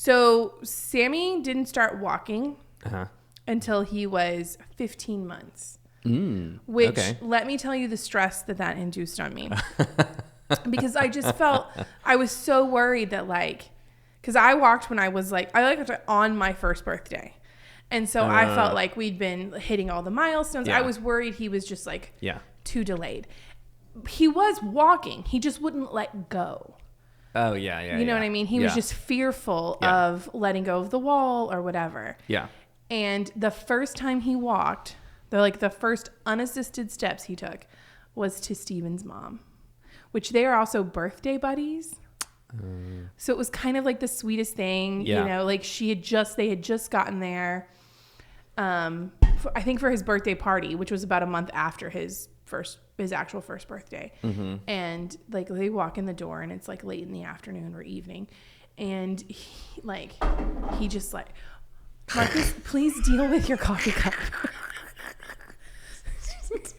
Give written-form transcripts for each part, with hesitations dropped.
So Sammy didn't start walking until he was 15 months. Which, let me tell you the stress that induced on me. Because I just felt, I was so worried that because I walked when I was on my first birthday. And so I felt like we'd been hitting all the milestones. I was worried he was just too delayed. He was walking. He just wouldn't let go. Oh, yeah. You know what I mean? He was just fearful of letting go of the wall or whatever. Yeah. And the first time he walked, the first unassisted steps he took was to Steven's mom, which they are also birthday buddies. So it was kind of like the sweetest thing, you know, like they had just gotten there. I think for his birthday party, which was about a month after his actual first birthday. And they walk in the door and it's late in the afternoon or evening. And he just Marcus, please deal with your coffee cup. It's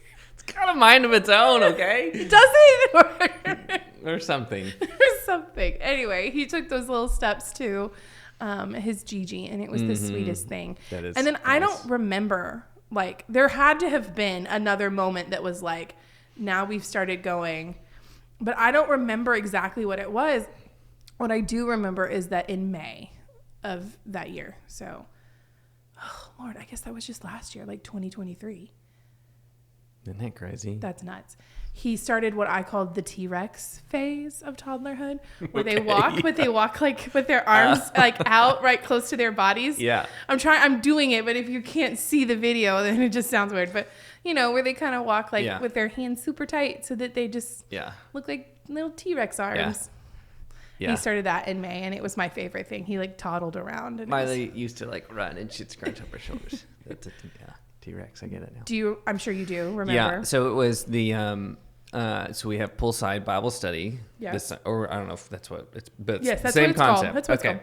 got a mind of its own, okay? Does it? Or something. Or something. Anyway, he took those little steps to his Gigi, and it was the sweetest thing. That is and then nice. I don't remember, there had to have been another moment that was now we've started going. But I don't remember exactly what it was. What I do remember is that in May of that year. So, oh, Lord, I guess that was just last year, 2023. Isn't that crazy? That's nuts. He started what I called the T-Rex phase of toddlerhood, where they walk, but they walk with their arms out right close to their bodies. Yeah. I'm doing it, but if you can't see the video, then it just sounds weird. But where they kind of walk with their hands super tight so that they just look like little T-Rex arms. Yeah. He started that in May, and it was my favorite thing. He toddled around. And Miley used to run, and she'd scrunch up her shoulders. That's T-Rex. I get it now. I'm sure you do remember. Yeah. So it was the so we have poolside Bible study. Yeah. Or I don't know if that's what it's, but yes, that's same what it's concept. called. That's what it's called.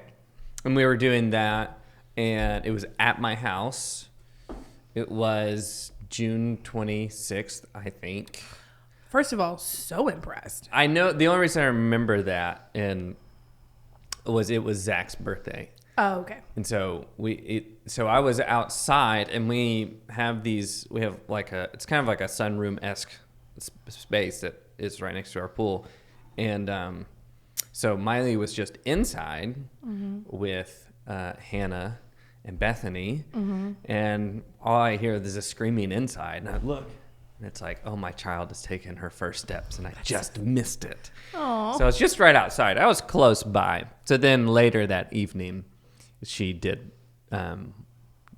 And we were doing that, and it was at my house. It was June 26th, I think. First of all, so impressed. I know the only reason I remember that it was Zach's birthday. Oh, okay. And so so I was outside, and we have it's kind of like a sunroom-esque space that is right next to our pool. And so Miley was just inside with Hannah and Bethany, and all I hear is a screaming inside, and I look, and it's oh, my child has taken her first steps, and I just missed it. Aww. So it's just right outside. I was close by. So then later that evening, she did,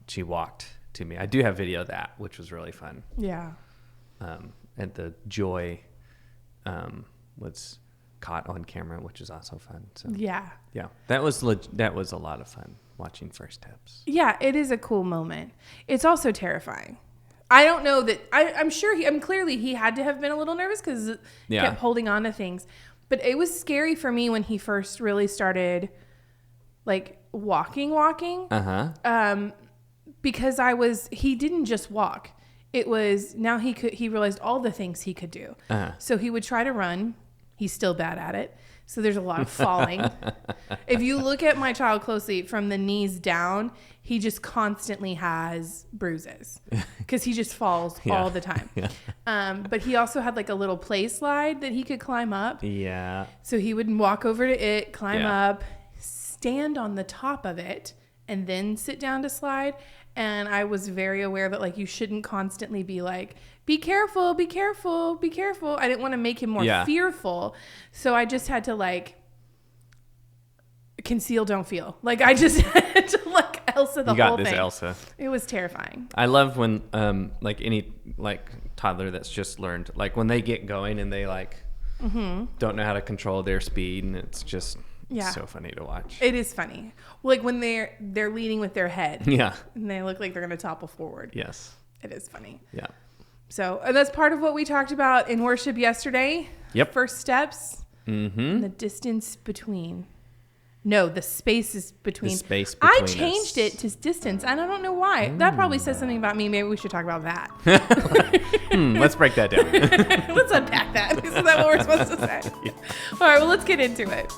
she walked to me. I do have video of that, which was really fun. Yeah. And the joy was caught on camera, which is also fun. So yeah, that was a lot of fun watching first steps. Yeah, it is a cool moment. It's also terrifying. I don't know that I'm sure clearly he had to have been a little nervous because he kept holding on to things, but it was scary for me when he first really started walking. Because he didn't just walk. It was now he realized all the things he could do. So he would try to run. He's still bad at it. So there's a lot of falling. If you look at my child closely from the knees down, he just constantly has bruises because he just falls all the time. Yeah. But he also had a little play slide that he could climb up. Yeah. So he would walk over to it, climb up, stand on the top of it, and then sit down to slide. And I was very aware that you shouldn't constantly be be careful, be careful, be careful. I didn't want to make him more fearful. So I just had to conceal, don't feel. I just had to Elsa the whole thing. You got this, Elsa. It was terrifying. I love when any toddler that's just learned, when they get going and they don't know how to control their speed, and it's just so funny to watch. It is funny. When they're leading with their head. Yeah. And they look like they're going to topple forward. Yes. It is funny. Yeah. So that's part of what we talked about in worship yesterday. Yep. First steps. And the distance between. No, the space is between. The space between I changed it to distance, and I don't know why. That probably says something about me. Maybe we should talk about that. Let's break that down. Let's unpack that. Is that what we're supposed to say? Yeah. All right, well, let's get into it.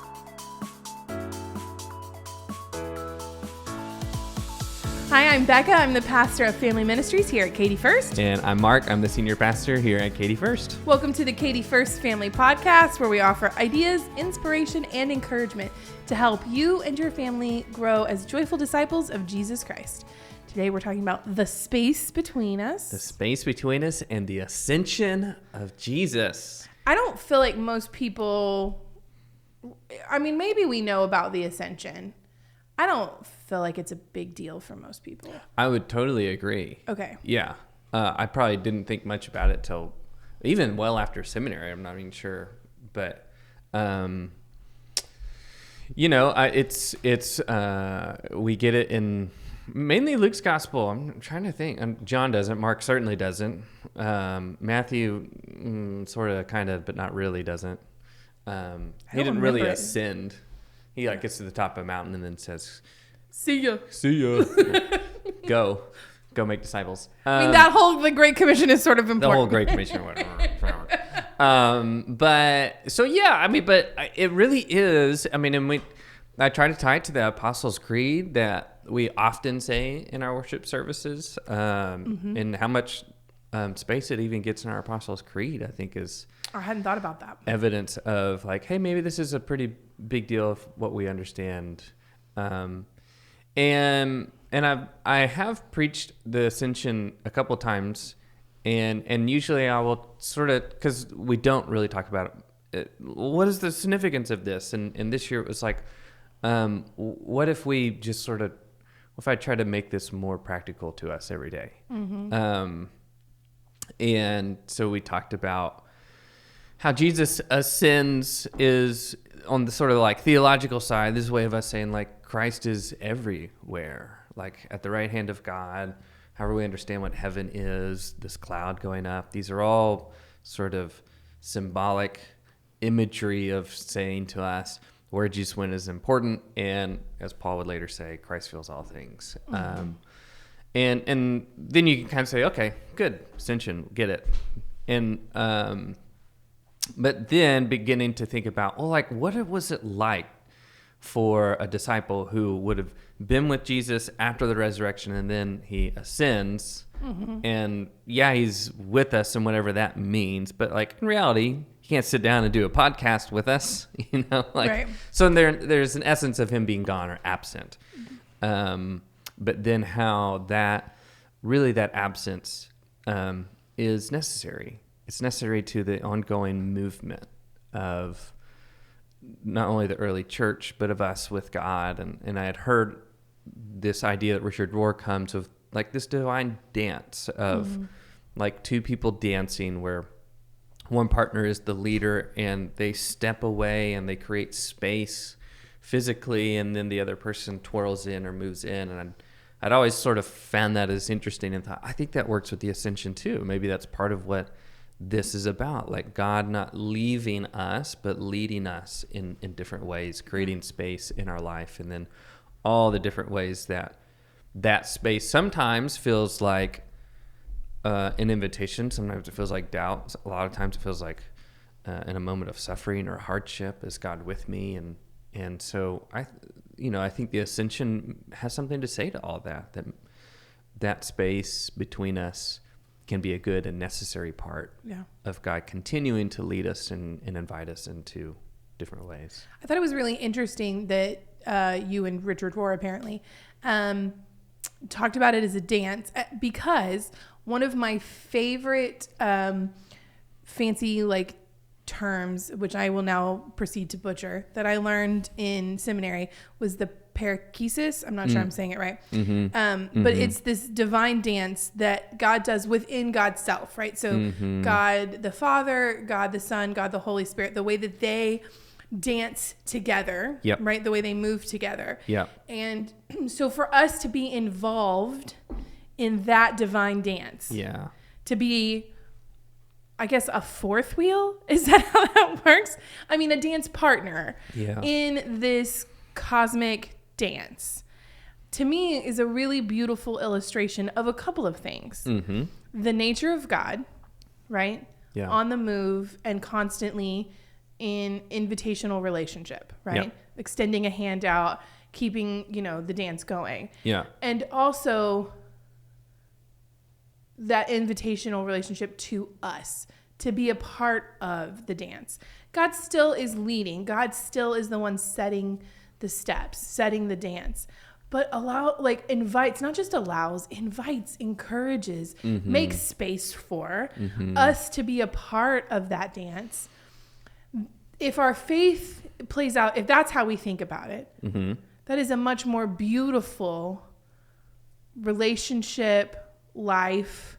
Hi, I'm Becca. I'm the pastor of Family Ministries here at Katy First. And I'm Mark. I'm the senior pastor here at Katy First. Welcome to the Katy First Family Podcast, where we offer ideas, inspiration, and encouragement to help you and your family grow as joyful disciples of Jesus Christ. Today we're talking about the space between us. The space between us and the ascension of Jesus. I don't feel like most people, maybe we know about the ascension. I don't feel like it's a big deal for most people. I would totally agree. Okay. Yeah. I probably didn't think much about it till even well after seminary. I'm not even sure. But, we get it in mainly Luke's gospel. I'm trying to think. John doesn't. Mark certainly doesn't. Matthew sort of, kind of, but not really doesn't. He didn't really ascend. He gets to the top of a mountain and then says, See ya. Go make disciples. The Great Commission is sort of important. The whole Great Commission. But it really is. I try to tie it to the Apostles' Creed that we often say in our worship services, and how much space it even gets in our Apostles' Creed, I think is. I hadn't thought about that. Evidence of hey, maybe this is a pretty big deal of what we understand. And I have preached the ascension a couple times, and usually I will sort of, because we don't really talk about it, what is the significance of this? And this year it was what if we just sort of, if I try to make this more practical to us every day? Mm-hmm. And so we talked about how Jesus ascends is on the sort of theological side. This is a way of us saying Christ is everywhere, at the right hand of God. However we understand what heaven is, this cloud going up. These are all sort of symbolic imagery of saying to us where Jesus went is important. And as Paul would later say, Christ fills all things. Mm-hmm. And then you can kind of say, okay, good, ascension, get it. And but then beginning to think about, what was it like for a disciple who would have been with Jesus after the resurrection and then he ascends, mm-hmm. and he's with us and whatever that means, but in reality, he can't sit down and do a podcast with us, right. So there's an essence of him being gone or absent. Mm-hmm. But then how that absence is necessary. It's necessary to the ongoing movement of not only the early church, but of us with God. And I had heard this idea that Richard Rohr comes of this divine dance of two people dancing where one partner is the leader and they step away and they create space physically, and then the other person twirls in or moves in. And I'd always sort of found that as interesting and thought, I think that works with the ascension too. Maybe that's part of what this is about, God not leaving us, but leading us in different ways, creating space in our life, and then all the different ways that space sometimes feels like an invitation. Sometimes it feels like doubt. A lot of times it feels like in a moment of suffering or hardship, is God with me? And so I think the ascension has something to say to all that space between us can be a good and necessary part of God continuing to lead us and invite us into different ways. I thought it was really interesting that you and Richard Rohr apparently talked about it as a dance, because one of my favorite fancy terms, which I will now proceed to butcher, that I learned in seminary was the perichoresis. I'm not sure I'm saying it right. Mm-hmm. But it's this divine dance that God does within God's self, right? So God the Father, God the Son, God the Holy Spirit, the way that they dance together, right? The way they move together. And so for us to be involved in that divine dance, to be, I guess, a fourth wheel, is that how that works? A dance partner in this cosmic dance, to me, is a really beautiful illustration of a couple of things. Mm-hmm. The nature of God, right? On the move and constantly in invitational relationship, right? Extending a hand out, keeping, the dance going. Yeah. And also that invitational relationship to us to be a part of the dance. God still is leading. God still is the one setting the steps, setting the dance. But invites, not just allows, invites, encourages, makes space for us to be a part of that dance. If our faith plays out, if that's how we think about it, that is a much more beautiful relationship, life.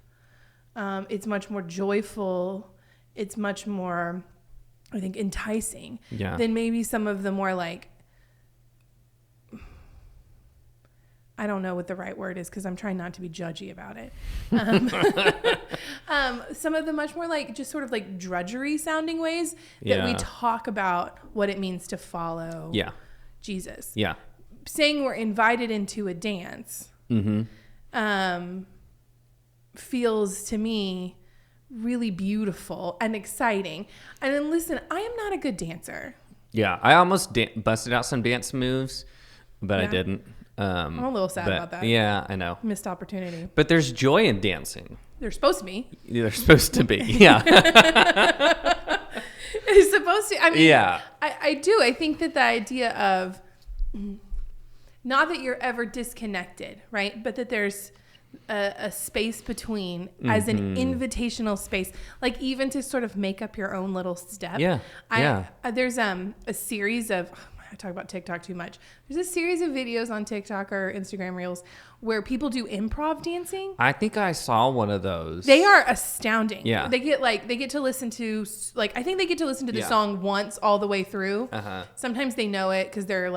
It's much more joyful. It's much more, I think, enticing than maybe some of the more I don't know what the right word is because I'm trying not to be judgy about it. Some of the much more just sort of drudgery sounding ways that we talk about what it means to follow Jesus. Yeah. Saying we're invited into a dance feels to me really beautiful and exciting. And then listen, I am not a good dancer. Yeah. I almost busted out some dance moves, but I didn't. I'm a little sad about that. Yeah, I know. Missed opportunity. But there's joy in dancing. There's supposed to be. They're supposed to be. Yeah. It's supposed to. I mean, yeah. I do. I think that the idea of not that you're ever disconnected, right? But that there's a space between as an invitational space, even to sort of make up your own little step. Yeah. There's a series of, I talk about TikTok too much. There's a series of videos on TikTok or Instagram Reels where people do improv dancing. I think I saw one of those. They are astounding. Yeah. They get to listen to, I think they get to listen to the song once all the way through. Sometimes they know it because they're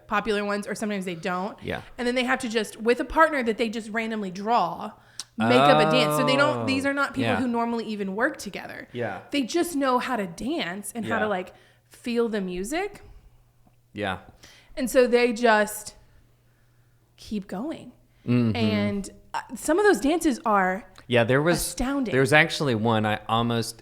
popular ones, or sometimes they don't. Yeah. And then they have to just, with a partner that they just randomly draw, make up a dance. So these are not people who normally even work together. Yeah. They just know how to dance and how to feel the music. Yeah. And so they just keep going. And some of those dances are astounding. There was actually one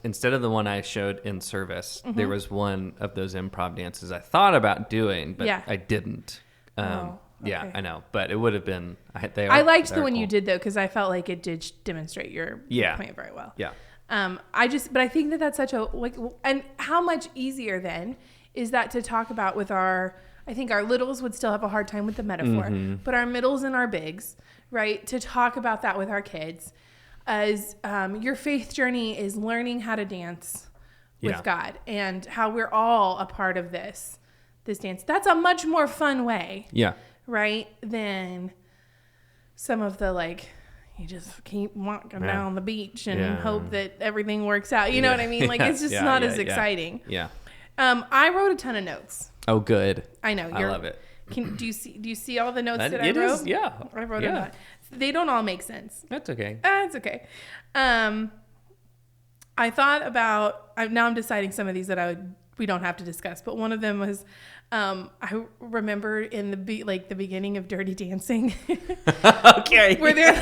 instead of the one I showed in service, there was one of those improv dances I thought about doing, but I didn't. Okay. Yeah, I know. But it would have been, I liked the one you did though, because I felt like it did demonstrate your point very well. Yeah. But I think that that's such a, and how much easier then is that to talk about with I think our littles would still have a hard time with the metaphor, but our middles and our bigs, right? To talk about that with our kids as your faith journey is learning how to dance with God and how we're all a part of this dance. That's a much more fun way. Yeah. Right? Than some of the you just keep walking down the beach and hope that everything works out. You know what I mean? It's just not as exciting. Yeah. I wrote a ton of notes. Oh, good. I know. I love it. Do you see all the notes that I wrote? Yeah. I wrote a lot. They don't all make sense. That's okay. It's okay. I thought about, now I'm deciding some of these that we don't have to discuss, but one of them was, I remember in the beginning of Dirty Dancing. Okay. Where they're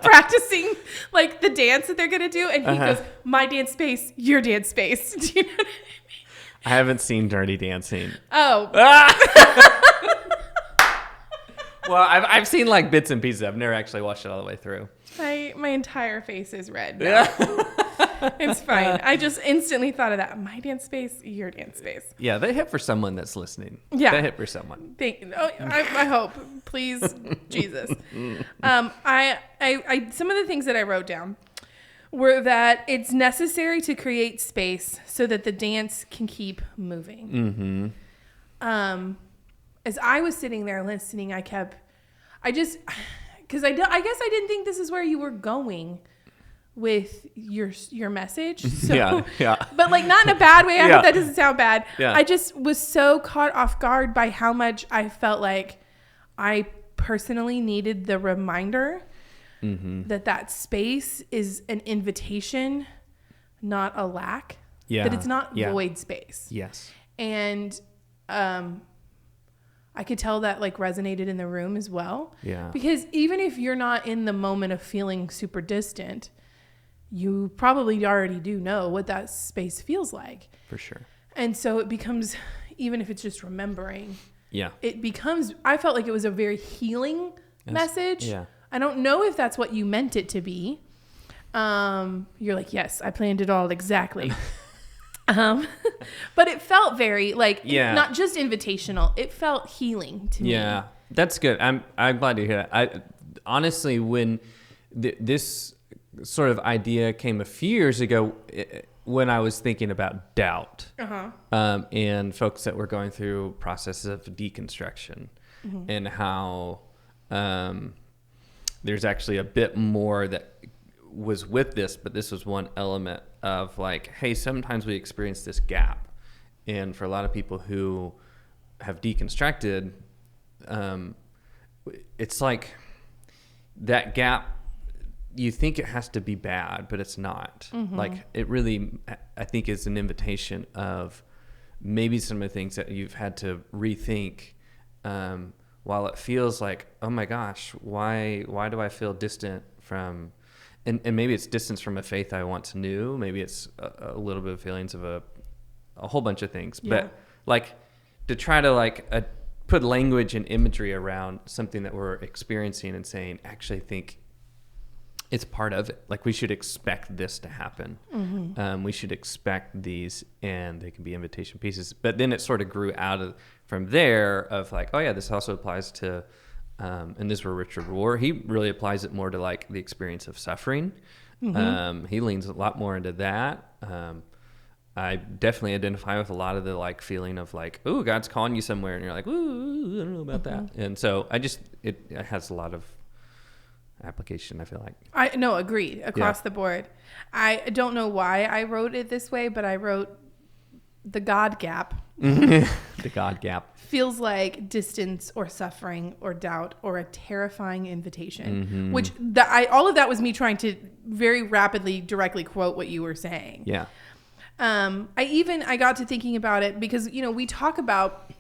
practicing the dance that they're going to do. And he goes, my dance space, your dance space. Do you know what I mean? I haven't seen Dirty Dancing. Oh. Well, I've seen bits and pieces. I've never actually watched it all the way through. My entire face is red now. It's fine. I just instantly thought of that. My dance space, your dance space. Yeah, they hit for someone that's listening. Yeah. They hit for someone. I hope. Please, Jesus. I some of the things that I wrote down were that it's necessary to create space so that the dance can keep moving. As I was sitting there listening, because I guess I didn't think this is where you were going with your message. So, yeah. But not in a bad way. I hope that doesn't sound bad. Yeah. I just was so caught off guard by how much I felt like I personally needed the reminder that space is an invitation, not a lack. Yeah. That it's not void space. Yes. And I could tell that resonated in the room as well. Yeah. Because even if you're not in the moment of feeling super distant, you probably already do know what that space feels like. For sure. And so it becomes, even if it's just remembering Yeah. it becomes, I felt like it was a very healing message. Yeah. I don't know if that's what you meant it to be. You're like, yes, I planned it all exactly. But it felt very like, not just invitational. It felt healing to me. Yeah, that's good. I'm glad to hear that. Honestly, when this sort of idea came a few years ago, when I was thinking about doubt, and folks that were going through processes of deconstruction, and how there's actually a bit more that was with this, but this was one element of like, hey, sometimes we experience this gap. And for a lot of people who have deconstructed, it's like that gap, you think it has to be bad, but it's not. Like it really, I think, is an invitation of maybe some of the things that you've had to rethink, while it feels like, oh my gosh, why do I feel distant from, and maybe it's distance from a faith I once knew. Maybe it's a little bit of feelings of a whole bunch of things, but like to try to like put language and imagery around something that we're experiencing and saying, actually, I think it's part of it. Like we should expect this to happen. We should expect these, and they can be invitation pieces. But then it sort of grew out from there of like, oh yeah, this also applies to, and this is where Richard Rohr, he really applies it more to like the experience of suffering. He leans a lot more into that. I definitely identify with a lot of the like feeling of like, oh, God's calling you somewhere, and you're like, ooh, I don't know about that. And so it has a lot of application, I feel like. I no, agreed across the board. I don't know why I wrote it this way, but I wrote the God gap. The God gap feels like distance or suffering or doubt or a terrifying invitation, which all of that was me trying to very rapidly, directly quote what you were saying. Yeah. I got to thinking about it because, we talk about,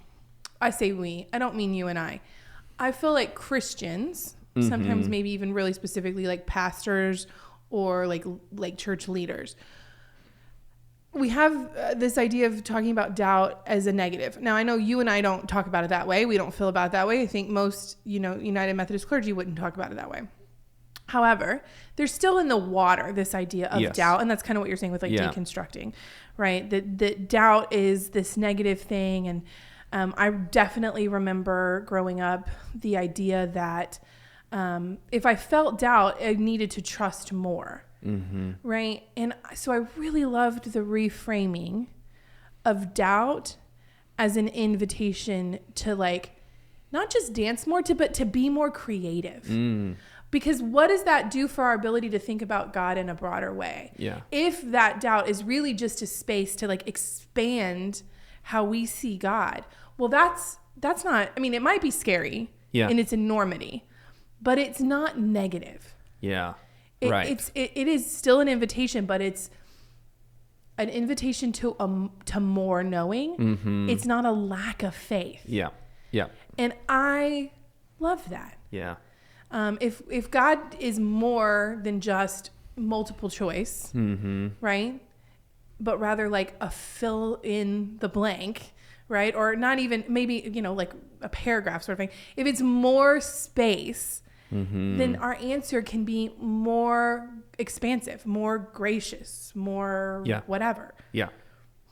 I say we, I don't mean you and I feel like Christians, sometimes maybe even really specifically like pastors or like church leaders, we have this idea of talking about doubt as a negative. Now, I know you and I don't talk about it that way. We don't feel about it that way. I think most, United Methodist clergy wouldn't talk about it that way. However, there's still in the water this idea of doubt, and that's kind of what you're saying with deconstructing, right? That doubt is this negative thing, and I definitely remember growing up the idea that if I felt doubt, I needed to trust more, right? And so I really loved the reframing of doubt as an invitation to not just dance more, but to be more creative. Because what does that do for our ability to think about God in a broader way? Yeah. If that doubt is really just a space to expand how we see God, well, that's not, it might be scary in its enormity, but it's not negative. Yeah. Right. It is still an invitation, but it's an invitation to more knowing. It's not a lack of faith. Yeah. Yeah. And I love that. Yeah. If God is more than just multiple choice, right? But rather like a fill in the blank, right? Or not even maybe, like a paragraph sort of thing. If it's more space, then our answer can be more expansive, more gracious, more whatever. Yeah.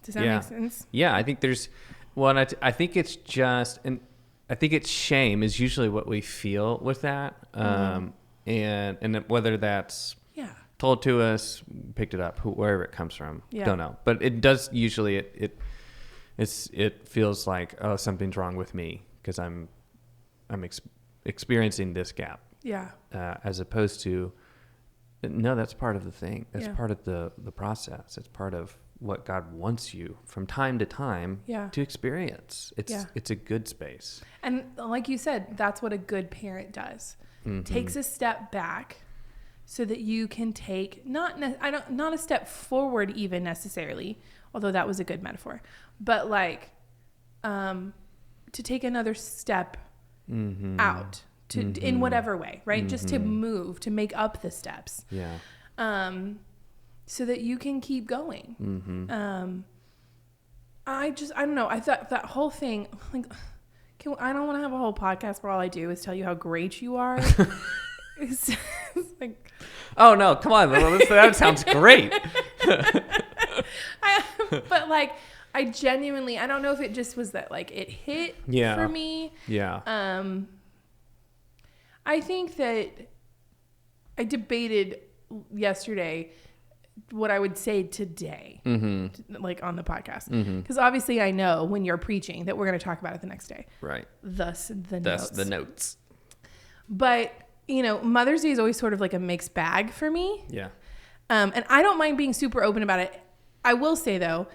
Does that make sense? Yeah. I think there's one, I think it's just, and I think it's shame is usually what we feel with that. And whether that's told to us, picked it up, wherever it comes from, don't know. But it does usually, it feels like, oh, something's wrong with me because I'm experiencing this gap. Yeah. As opposed to, no, that's part of the thing. That's part of the process. It's part of what God wants you from time to time to experience. It's a good space. And like you said, that's what a good parent does. Takes a step back so that you can take not a step forward even necessarily, although that was a good metaphor, but to take another step out to in whatever way, right? Just to move, to make up the steps. Yeah. So that you can keep going. I don't know. I thought that whole thing, I don't want to have a whole podcast where all I do is tell you how great you are. It's like, oh no, come on, that sounds great. But like, I genuinely, I don't know if it just was that like it hit for me. Yeah. I think that I debated yesterday what I would say today, like on the podcast, because obviously I know when you're preaching that we're going to talk about it the next day. Right. Thus the notes. But Mother's Day is always sort of like a mixed bag for me. Yeah. And I don't mind being super open about it. I will say though,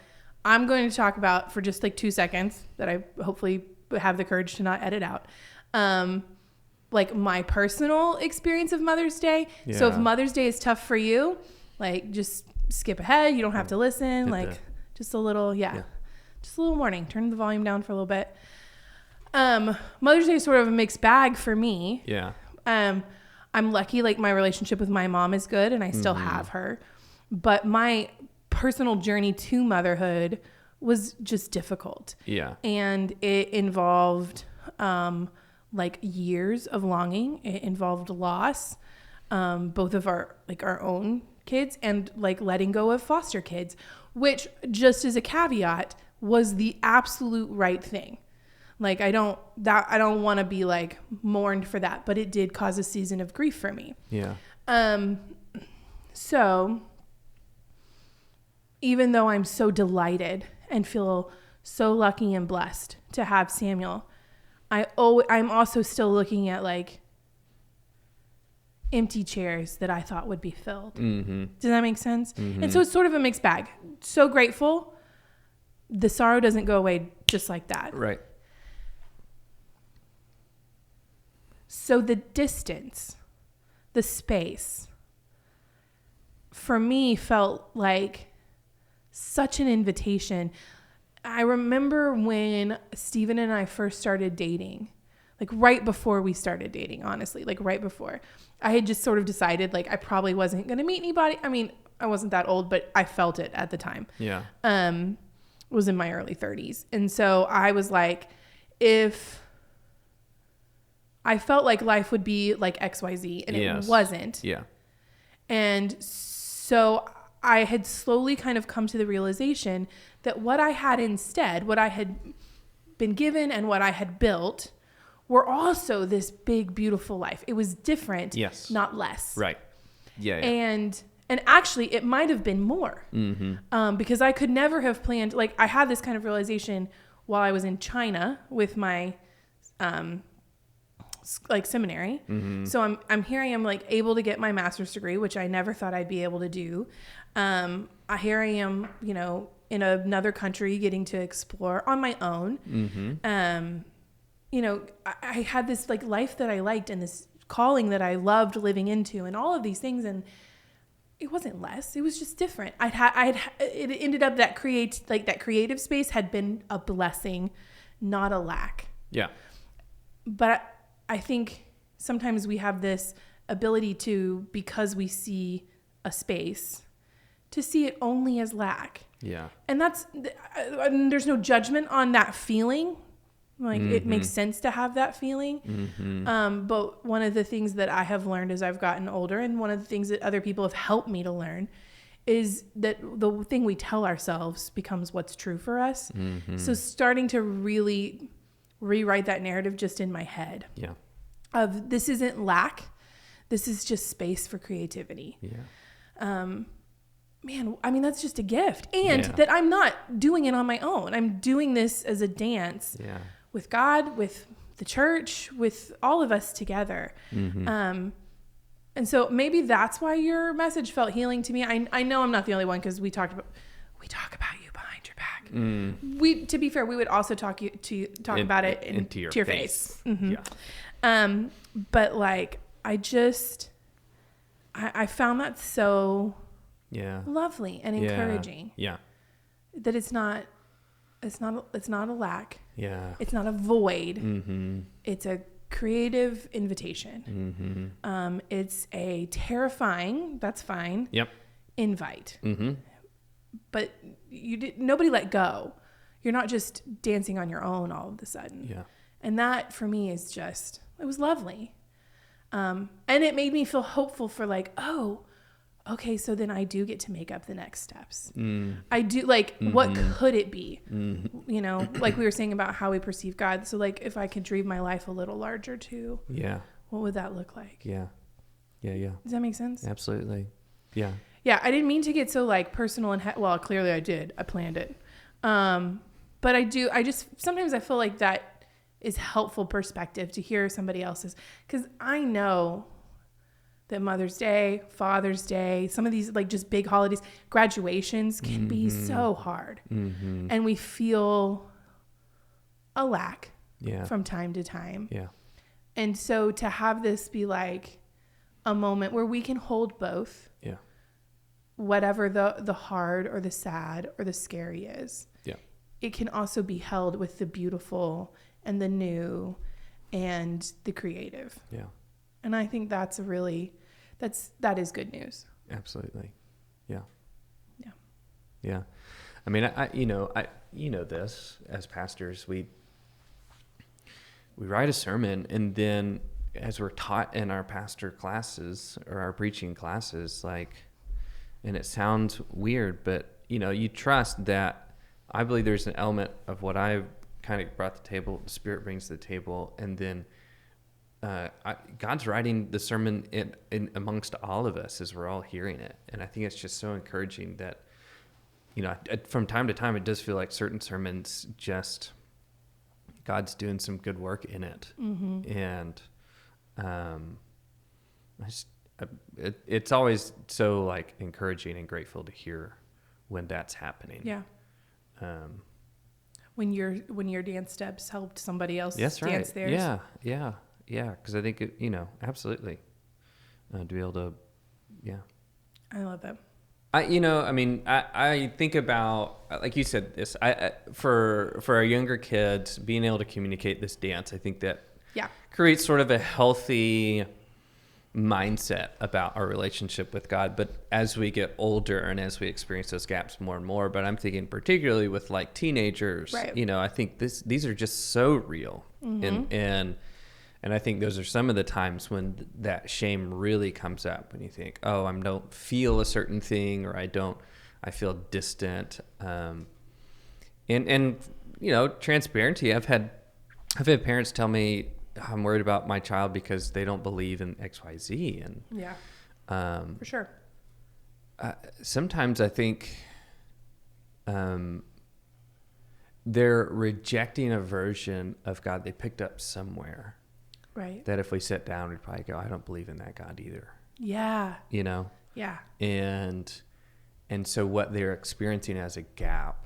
I'm going to talk about for just like 2 seconds that I hopefully have the courage to not edit out. Like my personal experience of Mother's Day. Yeah. So if Mother's Day is tough for you, like just skip ahead. You don't have to listen. Just a little, just a little warning. Turn the volume down for a little bit. Mother's Day is sort of a mixed bag for me. Yeah. I'm lucky, like my relationship with my mom is good and I still have her, but my personal journey to motherhood was just difficult. Yeah. And it involved, like years of longing. It involved loss, both of our own kids and like letting go of foster kids, which just as a caveat was the absolute right thing. Like I don't want to be like mourned for that, but it did cause a season of grief for me. Yeah. So even though I'm so delighted and feel so lucky and blessed to have Samuel, I'm also still looking at like empty chairs that I thought would be filled. Mm-hmm. Does that make sense? Mm-hmm. And so it's sort of a mixed bag. So grateful. The sorrow doesn't go away just like that. Right. So the distance, the space, for me felt like such an invitation. I remember when Steven and I first started dating, like right before we started dating, honestly, like right before. I had just sort of decided like I probably wasn't going to meet anybody. I mean, I wasn't that old, but I felt it at the time. Yeah. Was in my early 30s. And so I was like, if I felt like life would be like XYZ and it wasn't. Yeah. And so I had slowly kind of come to the realization that what I had instead, what I had been given and what I had built were also this big, beautiful life. It was different, not less. Right. Yeah. And actually it might have been more, because I could never have planned, like I had this kind of realization while I was in China with my, like seminary. Mm-hmm. So here I am like able to get my master's degree, which I never thought I'd be able to do. Here I am, in another country getting to explore on my own. Mm-hmm. I had this like life that I liked and this calling that I loved living into and all of these things. And it wasn't less, it was just different. It ended up that creative space had been a blessing, not a lack. Yeah. But I think sometimes we have this ability to, because we see a space, to see it only as lack. Yeah. And there's no judgment on that feeling. Like it makes sense to have that feeling. Mm-hmm. But one of the things that I have learned as I've gotten older, and one of the things that other people have helped me to learn, is that the thing we tell ourselves becomes what's true for us. Mm-hmm. So starting to really rewrite that narrative just in my head. Yeah. Of this isn't lack, this is just space for creativity. Yeah. Man, I mean, that's just a gift. And that I'm not doing it on my own. I'm doing this as a dance with God, with the church, with all of us together. Mm-hmm. And so maybe that's why your message felt healing to me. I know I'm not the only one, because we talk about you behind your back. To be fair, we would also talk about it into your face. Mm-hmm. Yeah. But like, I found that so lovely and encouraging. Yeah. That it's not a lack. Yeah. It's not a void. Mm-hmm. It's a creative invitation. Mm-hmm. It's a terrifying, that's fine. Yep. Invite. Mm-hmm. But nobody let go. You're not just dancing on your own all of a sudden. Yeah. And that for me is just, it was lovely. And it made me feel hopeful for like, oh, okay, so then I do get to make up the next steps. I do, like, what could it be? You know, like we were saying about how we perceive God. So like, if I could dream my life a little larger too, what would that look like? Yeah. Does that make sense? Absolutely. Yeah. Yeah. I didn't mean to get so like personal and, well, clearly I did. I planned it. But sometimes I feel like that is helpful perspective to hear somebody else's, because I know that Mother's Day, Father's Day, some of these like just big holidays, graduations can be so hard. And we feel a lack from time to time. Yeah. And so to have this be like a moment where we can hold both, whatever the hard or the sad or the scary is, it can also be held with the beautiful and the new and the creative. Yeah. And I think that is good news. Absolutely. Yeah. Yeah. Yeah. I mean, I this as pastors, we write a sermon, and then as we're taught in our pastor classes or our preaching classes, like, and it sounds weird, but you trust that. I believe there's an element of what I kind of brought to the table, the Spirit brings to the table, and then God's writing the sermon in amongst all of us as we're all hearing it. And I think it's just so encouraging that, from time to time, it does feel like certain sermons just, God's doing some good work in it. And it's always so like encouraging and grateful to hear when that's happening. Yeah. When your dance steps helped somebody else dance theirs. Yeah. Because I think absolutely, to be able to, I love that. I think about, like you said, this. For our younger kids, being able to communicate this dance, I think that creates sort of a healthy mindset about our relationship with God. But as we get older and as we experience those gaps more and more, but I'm thinking particularly with like teenagers, right. I think these are just so real. And I think those are some of the times when that shame really comes up, when you think, oh, I don't feel a certain thing, or I feel distant. And transparency. I've had parents tell me, I'm worried about my child because they don't believe in XYZ. And for sure. Sometimes I think they're rejecting a version of God they picked up somewhere. Right. That if we sit down, we'd probably go, I don't believe in that God either. Yeah. Yeah. And so what they're experiencing as a gap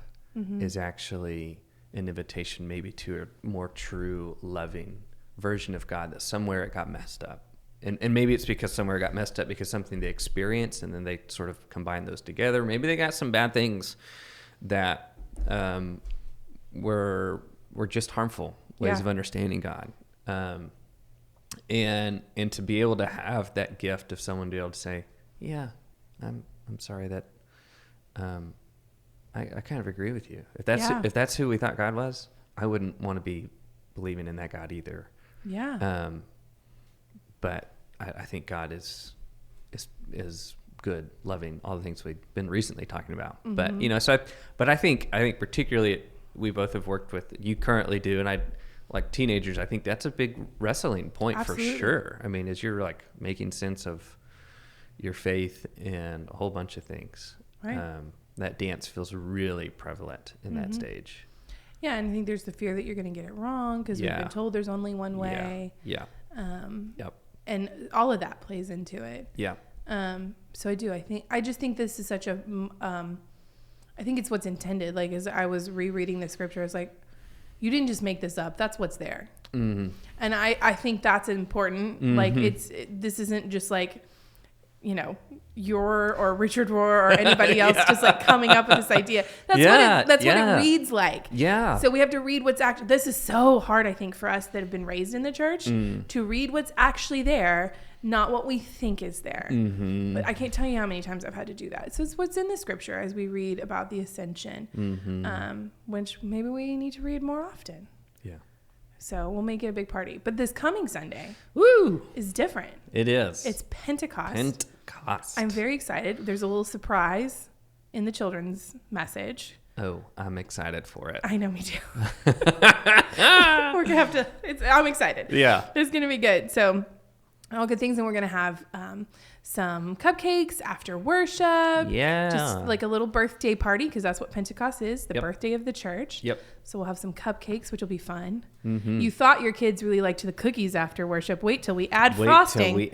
is actually an invitation maybe to a more true, loving version of God, that somewhere it got messed up. And maybe it's because somewhere it got messed up because something they experienced, and then they sort of combine those together. Maybe they got some bad things that were just harmful ways of understanding God. And to be able to have that gift of someone to be able to say, yeah, I'm sorry that I kind of agree with you. If that's who we thought God was, I wouldn't want to be believing in that God either. Yeah. But I think God is good, loving, all the things we've been recently talking about. But I think particularly we both have worked with, you currently do, and I like teenagers, I think that's a big wrestling point. Absolutely. For sure. I mean, as you're like making sense of your faith and a whole bunch of things, right. That dance feels really prevalent in that stage. Yeah, and I think there's the fear that you're going to get it wrong because we've been told there's only one way. Yeah. Yep. And all of that plays into it. Yeah. So I just think this is such a, I think it's what's intended. Like as I was rereading the scripture, I was like, you didn't just make this up. That's what's there. And I think that's important. Like this isn't just like, your or Richard Rohr or anybody else just like coming up with this idea. That's what it reads like. Yeah. So we have to read what's actually, this is so hard, I think, for us that have been raised in the church to read what's actually there, not what we think is there. But I can't tell you how many times I've had to do that. So it's what's in the scripture as we read about the ascension, which maybe we need to read more often. Yeah. So we'll make it a big party. But this coming Sunday is different. It is. It's Pentecost. I'm very excited. There's a little surprise in the children's message. Oh, I'm excited for it. I know, me too. We're gonna have to. I'm excited. Yeah, it's gonna be good. So, all good things, and we're gonna have some cupcakes after worship. Yeah, just like a little birthday party, because that's what Pentecost is, the birthday of the church. Yep. So we'll have some cupcakes, which will be fun. Mm-hmm. You thought your kids really liked the cookies after worship. Wait till we add frosting.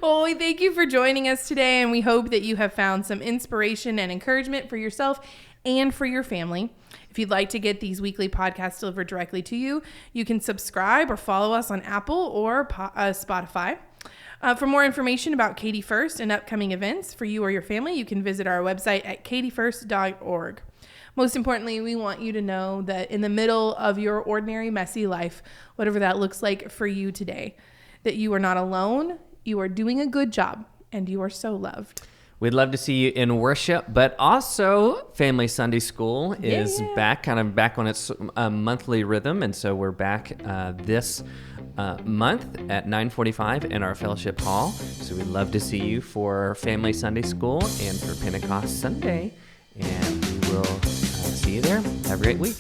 Well, we thank you for joining us today, and we hope that you have found some inspiration and encouragement for yourself and for your family. If you'd like to get these weekly podcasts delivered directly to you, you can subscribe or follow us on Apple or Spotify. For more information about Katy First and upcoming events for you or your family, you can visit our website at katyfirst.org. Most importantly, we want you to know that in the middle of your ordinary, messy life, whatever that looks like for you today, that you are not alone. You are doing a good job, and you are so loved. We'd love to see you in worship, but also Family Sunday School is back on its monthly rhythm, and so we're back this month at 9:45 in our fellowship hall. So we'd love to see you for Family Sunday School and for Pentecost Sunday, and we will see you there. Have a great week.